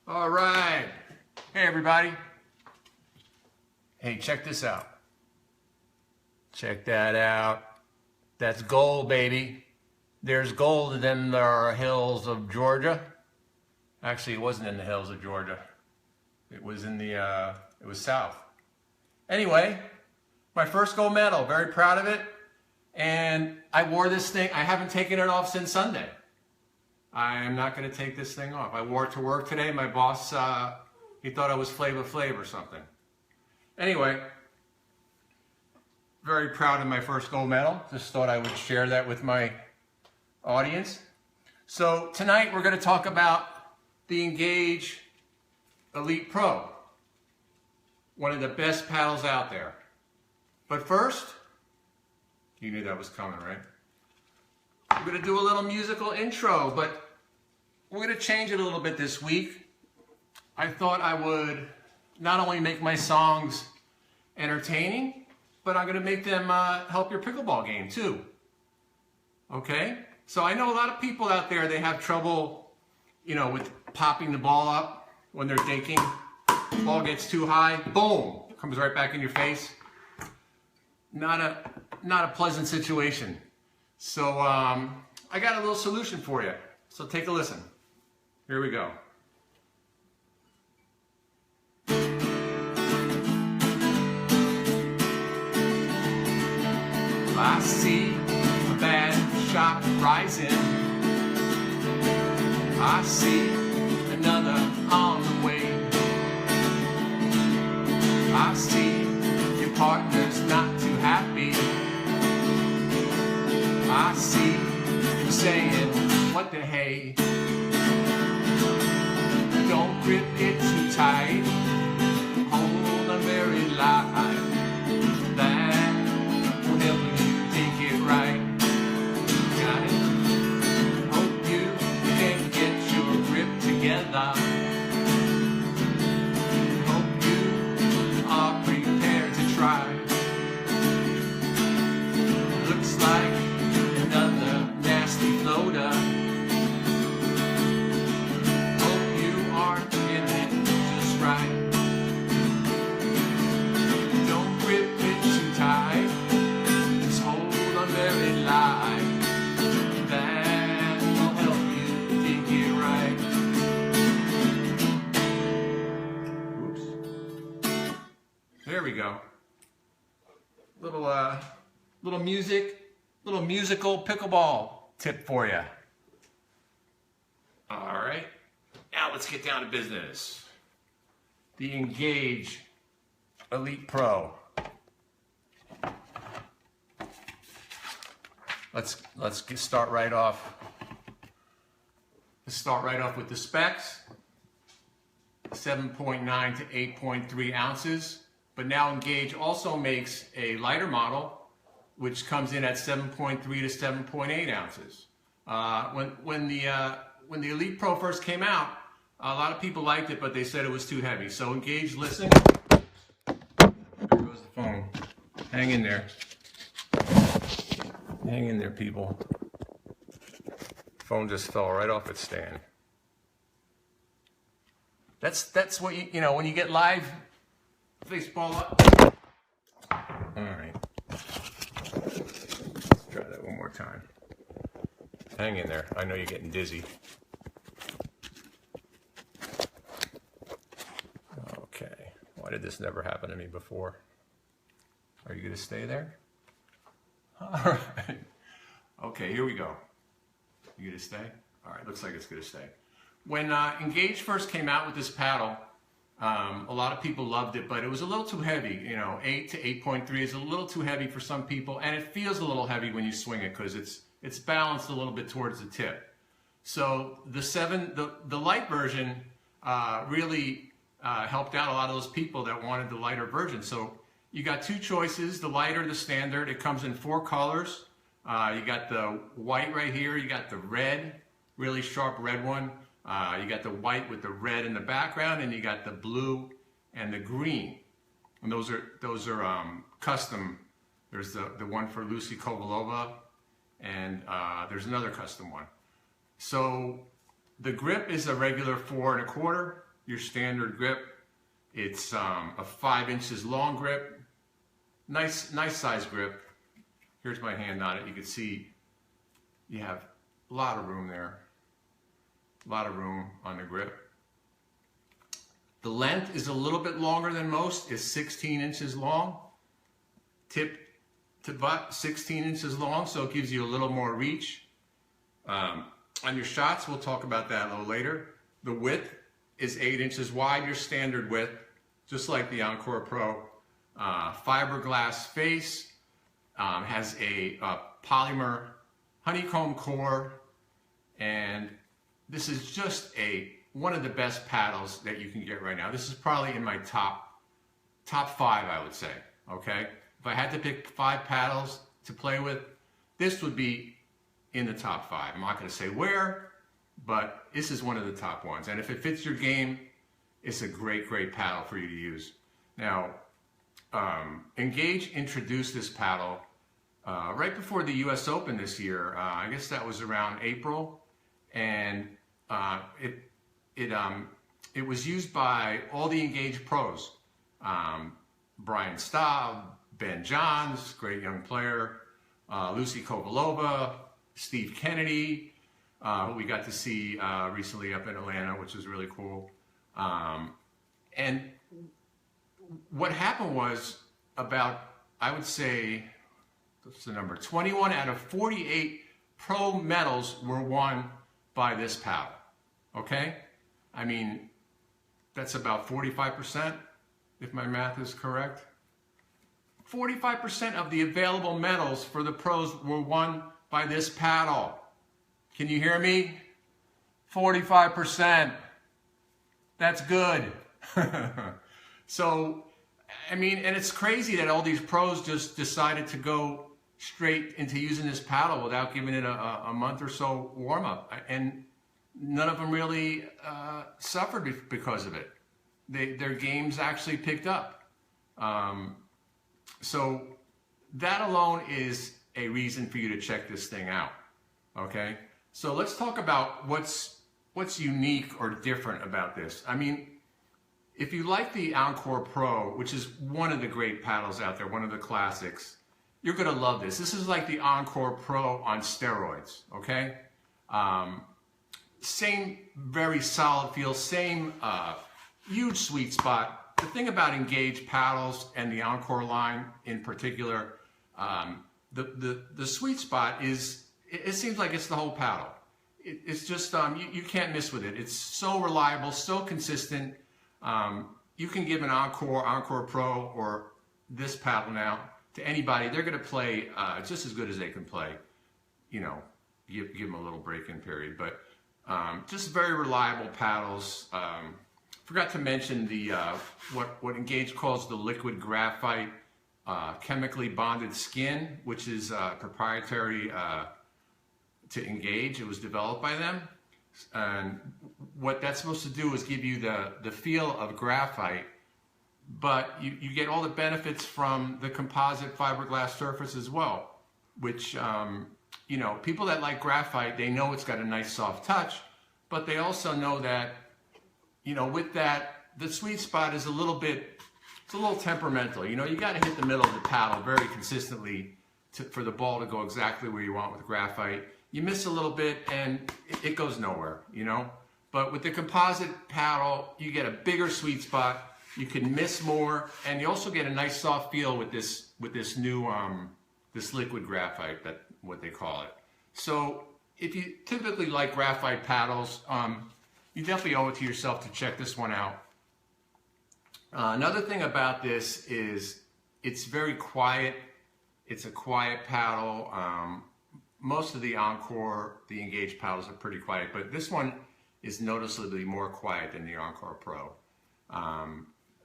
All right. Hey, everybody. Hey, check this out. Check that out. That's gold, baby. There's gold in the hills of Georgia. Actually, it wasn't in the hills of Georgia. It was in the, it was south. Anyway, my first gold medal. Very proud of it. And I wore this thing. I haven't taken it off since Sunday. I am not going to take this thing off. I wore it to work today. My boss, he thought I was Flavor Flav or something. Anyway, very proud of my first gold medal. Just thought I would share that with my audience. So tonight we're going to talk about the Engage Elite Pro. One of the best paddles out there. But first, you knew that was coming, right? We're going to do a little musical intro, but we're going to change it a little bit this week. I thought I would not only make my songs entertaining, but I'm going to make them help your pickleball game too. Okay? So I know a lot of people out there, they have trouble, with popping the ball up when they're dinking. The ball gets too high, boom, comes right back in your face. Not a pleasant situation. So I got a little solution for you. So take a listen. Here we go. I see a bad shot rising. I see another on the way. I see your partner's not too happy. I see him saying, what the hey? Don't grip it too tight. Hold on very light. That will help you think it right. Got it? Hope you can get your grip together. Hope you are prepared to try. Looks like another nasty floater. Hope you are getting it just right. Don't grip it too tight. Just hold on very light. That will help you think it right. Oops. There we go. Little musical pickleball tip for you. All right, now let's get down to business. The Engage Elite Pro. Let's start right off. Let's start right off with the specs. 7.9 to 8.3 ounces. But now Engage also makes a lighter model, which comes in at 7.3 to 7.8 ounces. When the Elite Pro first came out, a lot of people liked it, but they said it was too heavy. So Engage, listen. There goes the phone. Hang in there. Hang in there, people. Phone just fell right off its stand. That's what when you get live baseball up. All right. Let's try that one more time. Hang in there. I know you're getting dizzy. Okay. Why did this never happen to me before? Are you going to stay there? All right. Okay, here we go. You going to stay? All right, looks like it's going to stay. When Engage first came out with this paddle, a lot of people loved it, but it was a little too heavy. 8 to 8.3 is a little too heavy for some people, and it feels a little heavy when you swing it because it's balanced a little bit towards the tip. So the light version really helped out a lot of those people that wanted the lighter version. So you got two choices: the lighter, the standard. It comes in 4 colors. You got the white right here. You got the red, really sharp red one. You got the white with the red in the background, and you got the blue and the green. And those are custom. There's the one for Lucy Kovalova, and there's another custom one. So the grip is a regular 4 1/4. your standard grip. It's a 5 inches long grip. Nice size grip. Here's my hand on it. You can see you have a lot of room there. A lot of room on the grip. The length is a little bit longer than most. It's 16 inches long. Tip to butt, 16 inches long, so it gives you a little more reach. On your shots, we'll talk about that a little later. The width is 8 inches wide, your standard width, just like the Encore Pro. Fiberglass face, has a polymer honeycomb core, and this is just one of the best paddles that you can get right now. This is probably in my top 5, I would say, okay? If I had to pick 5 paddles to play with, this would be in the top 5. I'm not going to say where, but this is one of the top ones. And if it fits your game, it's a great paddle for you to use. Now, Engage introduced this paddle right before the US Open this year. I guess that was around April, and it was used by all the Engage pros. Brian Staub, Ben Johns, great young player, Lucy Kovalova, Steve Kennedy, who we got to see recently up in Atlanta, which was really cool. And what happened was about, I would say, what's the number? 21 out of 48 pro medals were won by this paddle, okay? I mean, that's about 45%, if my math is correct. 45% of the available medals for the pros were won by this paddle. Can you hear me? 45%. That's good. So, I mean, and it's crazy that all these pros just decided to go straight into using this paddle without giving it a month or so warm up. And none of them really suffered because of it. Their games actually picked up. So that alone is a reason for you to check this thing out, okay? So let's talk about what's unique or different about this. I mean, if you like the Encore Pro, which is one of the great paddles out there, one of the classics, you're gonna love this. This is like the Encore Pro on steroids, okay? Same very solid feel, same huge sweet spot. The thing about Engage paddles and the Encore line in particular, the sweet spot is, it seems like it's the whole paddle. It's just, you can't miss with it. It's so reliable, so consistent. You can give an Encore Pro, or this paddle now to anybody. They're going to play just as good as they can play. You know, give them a little break-in period. But just very reliable paddles. Forgot to mention the what Engage calls the liquid graphite chemically bonded skin, which is proprietary to Engage. It was developed by them. And what that's supposed to do is give you the feel of graphite, but you get all the benefits from the composite fiberglass surface as well, which, you know, people that like graphite, they know it's got a nice soft touch, but they also know that, you know, with that, the sweet spot is a little temperamental. You know, you got to hit the middle of the paddle very consistently for the ball to go exactly where you want with graphite. You miss a little bit and it goes nowhere, you know? But with the composite paddle, you get a bigger sweet spot, you can miss more, and you also get a nice soft feel with this new, this liquid graphite, that what they call it. So if you typically like graphite paddles, you definitely owe it to yourself to check this one out. Another thing about this is it's very quiet. It's a quiet paddle. Most of the Encore, the Engage paddles are pretty quiet, but this one is noticeably more quiet than the Encore Pro.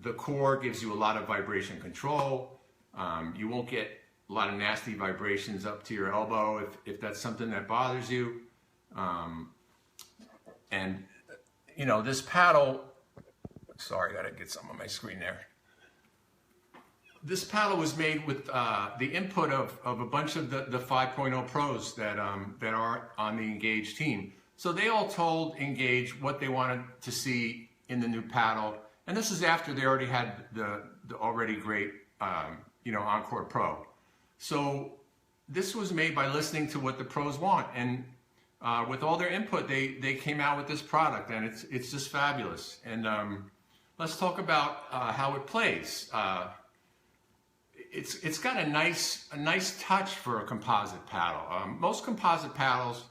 The core gives you a lot of vibration control. You won't get a lot of nasty vibrations up to your elbow if that's something that bothers you. And, you know, this paddle, sorry, I gotta get some on my screen there. This paddle was made with the input of a bunch of the 5.0 pros that are on the Engage team. So they all told Engage what they wanted to see in the new paddle. And this is after they already had the already great, Encore Pro. So this was made by listening to what the pros want. And with all their input, they came out with this product, and it's just fabulous. And let's talk about how it plays. It's got a nice touch for a composite paddle. Most composite paddles,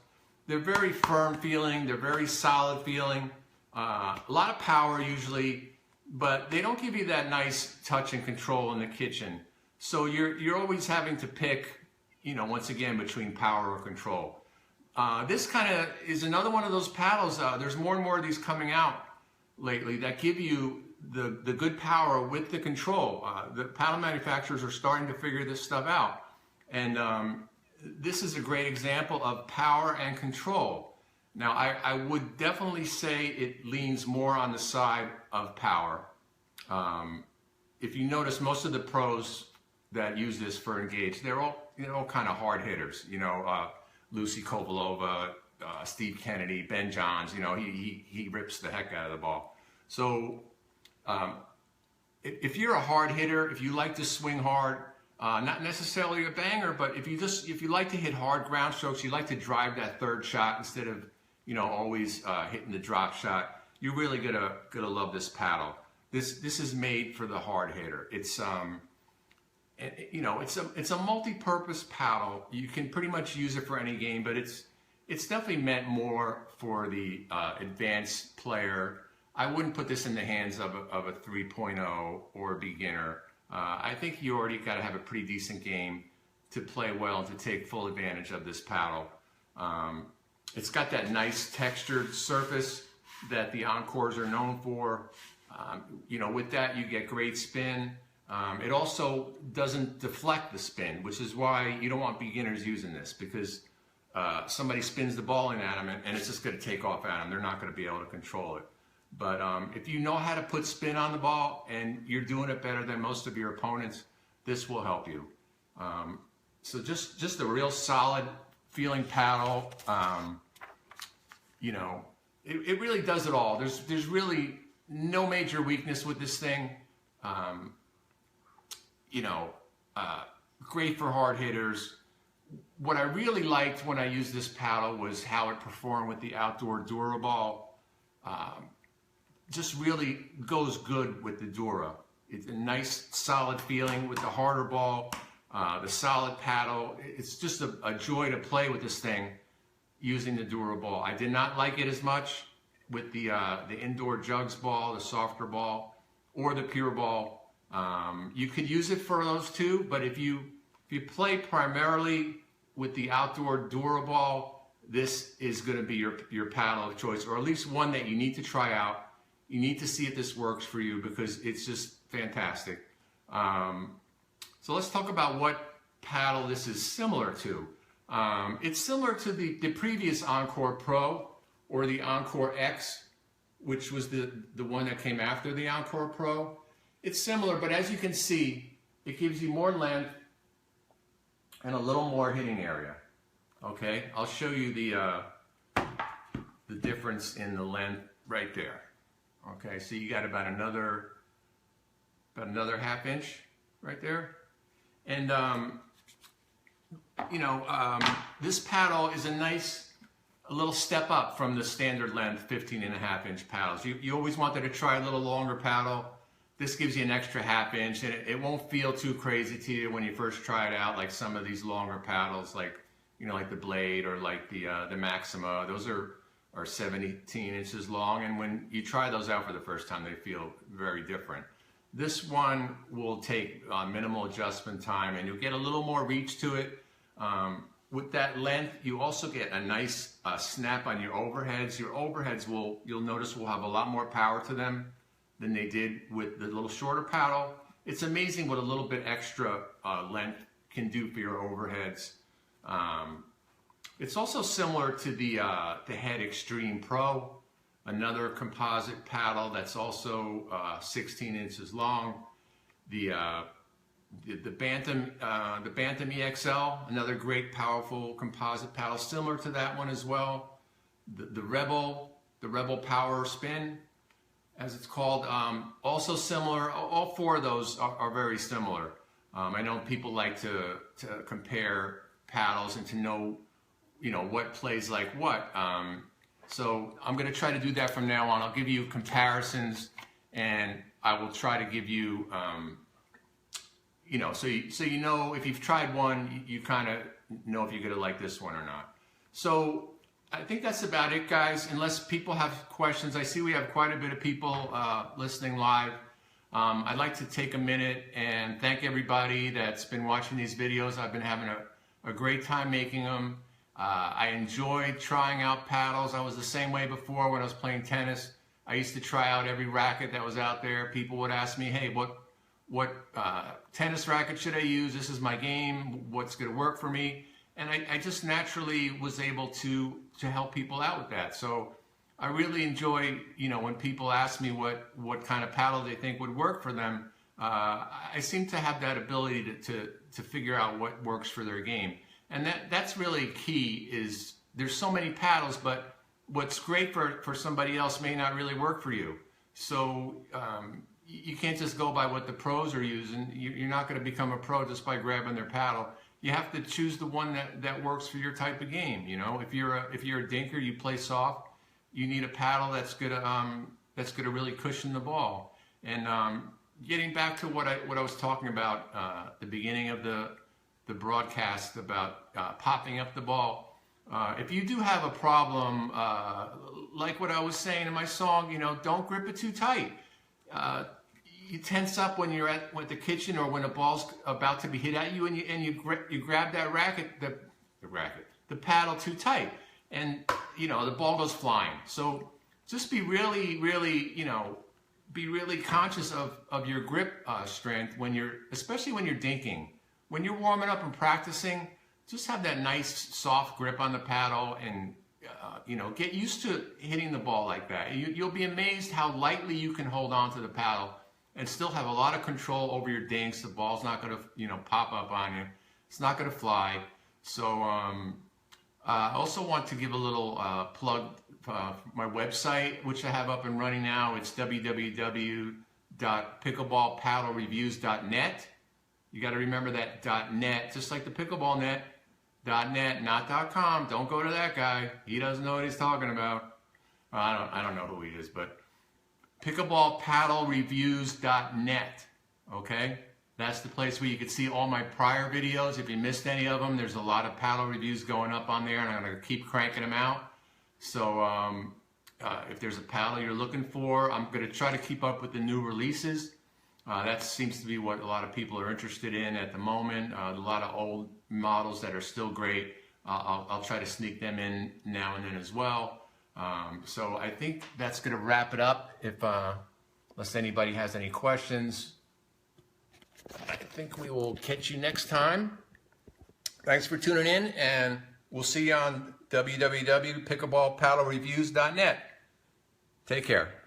they're very firm feeling, they're very solid feeling, a lot of power usually, but they don't give you that nice touch and control in the kitchen. So you're always having to pick, once again, between power or control. This kind of is another one of those paddles. There's more and more of these coming out lately that give you the good power with the control. The paddle manufacturers are starting to figure this stuff out. And this is a great example of power and control. Now, I would definitely say it leans more on the side of power. If you notice, most of the pros that use this for engage, they're all kind of hard hitters. Lucy Kovalova, Steve Kennedy, Ben Johns. He rips the heck out of the ball. So if you're a hard hitter, if you like to swing hard, not necessarily a banger, but if you like to hit hard ground strokes, you like to drive that third shot instead of always hitting the drop shot, you're really gonna love this paddle. This is made for the hard hitter. It's it's a multi-purpose paddle. You can pretty much use it for any game, but it's definitely meant more for the advanced player. I wouldn't put this in the hands of a 3.0 or a beginner. I think you already got to have a pretty decent game to play well and to take full advantage of this paddle. It's got that nice textured surface that the Encores are known for. With that you get great spin. It also doesn't deflect the spin, which is why you don't want beginners using this, because somebody spins the ball in at them and it's just going to take off at them. They're not going to be able to control it. But if you know how to put spin on the ball and you're doing it better than most of your opponents, this will help you. So just a real solid feeling paddle. It really does it all. There's really no major weakness with this thing. Great for hard hitters. What I really liked when I used this paddle was how it performed with the outdoor Duraball. Just really goes good with the Dura. It's a nice solid feeling with the harder ball, the solid paddle. It's just a joy to play with this thing using the Duraball. I did not like it as much with the indoor jugs ball, the softer ball, or the pure ball. You could use it for those too, but if you play primarily with the outdoor Duraball, this is going to be your paddle of choice, or at least one that you need to try out. You need to see if this works for you because it's just fantastic. So let's talk about what paddle this is similar to. It's similar to the previous Encore Pro or the Encore X, which was the one that came after the Encore Pro. It's similar, but as you can see, it gives you more length and a little more hitting area. Okay, I'll show you the difference in the length right there. Okay, so you got about another half inch right there, and this paddle is a little step up from the standard length 15.5-inch paddles. You always wanted to try a little longer paddle. This gives you an extra half inch, and it won't feel too crazy to you when you first try it out, like some of these longer paddles, like like the Blade or like the Maxima. Those are 17 inches long, and when you try those out for the first time, they feel very different. This one will take minimal adjustment time, and you'll get a little more reach to it. With that length, you also get a nice snap on your overheads. Your overheads you'll notice will have a lot more power to them than they did with the little shorter paddle. It's amazing what a little bit extra length can do for your overheads. It's also similar to the Head Extreme Pro, another composite paddle that's also 16 inches long. The Bantam EXL, another great powerful composite paddle, similar to that one as well. The Rebel Power Spin, as it's called. Also similar, all four of those are very similar. I know people like to compare paddles and to know, what plays like what. So I'm going to try to do that from now on. I'll give you comparisons, and I will try to give you, so you know if you've tried one, you kind of know if you're going to like this one or not. So I think that's about it, guys. Unless people have questions, I see we have quite a bit of people listening live. I'd like to take a minute and thank everybody that's been watching these videos. I've been having a great time making them. I enjoyed trying out paddles. I was the same way before when I was playing tennis. I used to try out every racket that was out there. People would ask me, hey, what tennis racket should I use? This is my game. What's going to work for me? And I just naturally was able to help people out with that. So I really enjoy, when people ask me what kind of paddle they think would work for them. I seem to have that ability to figure out what works for their game. And that's really key. Is there's so many paddles, but what's great for somebody else may not really work for you. So you can't just go by what the pros are using. You're not going to become a pro just by grabbing their paddle. You have to choose the one that works for your type of game. If you're a dinker, you play soft, you need a paddle that's gonna really cushion the ball. And getting back to what I was talking about the beginning of the broadcast about popping up the ball. If you do have a problem, like what I was saying in my song, don't grip it too tight. You tense up when you're at the kitchen or when a ball's about to be hit at you, and you grab that racket, the paddle too tight, and the ball goes flying. So just be really, really, be really conscious of your grip strength especially when you're dinking. When you're warming up and practicing, just have that nice soft grip on the paddle, and get used to hitting the ball like that. You'll be amazed how lightly you can hold on to the paddle and still have a lot of control over your dinks. The ball's not going to pop up on you. It's not going to fly. So I also want to give a little plug for my website, which I have up and running now. It's www.pickleballpaddlereviews.net. You got to remember that .net, just like the pickleball net. .net, not .com. Don't go to that guy. He doesn't know what he's talking about. Well, I don't know who he is, but pickleballpaddlereviews.net. Okay, that's the place where you can see all my prior videos. If you missed any of them, there's a lot of paddle reviews going up on there, and I'm going to keep cranking them out. So if there's a paddle you're looking for, I'm going to try to keep up with the new releases. That seems to be what a lot of people are interested in at the moment. A lot of old models that are still great. I'll try to sneak them in now and then as well. So I think that's going to wrap it up. Unless anybody has any questions, I think we will catch you next time. Thanks for tuning in, and we'll see you on www.pickleballpaddlereviews.net. Take care.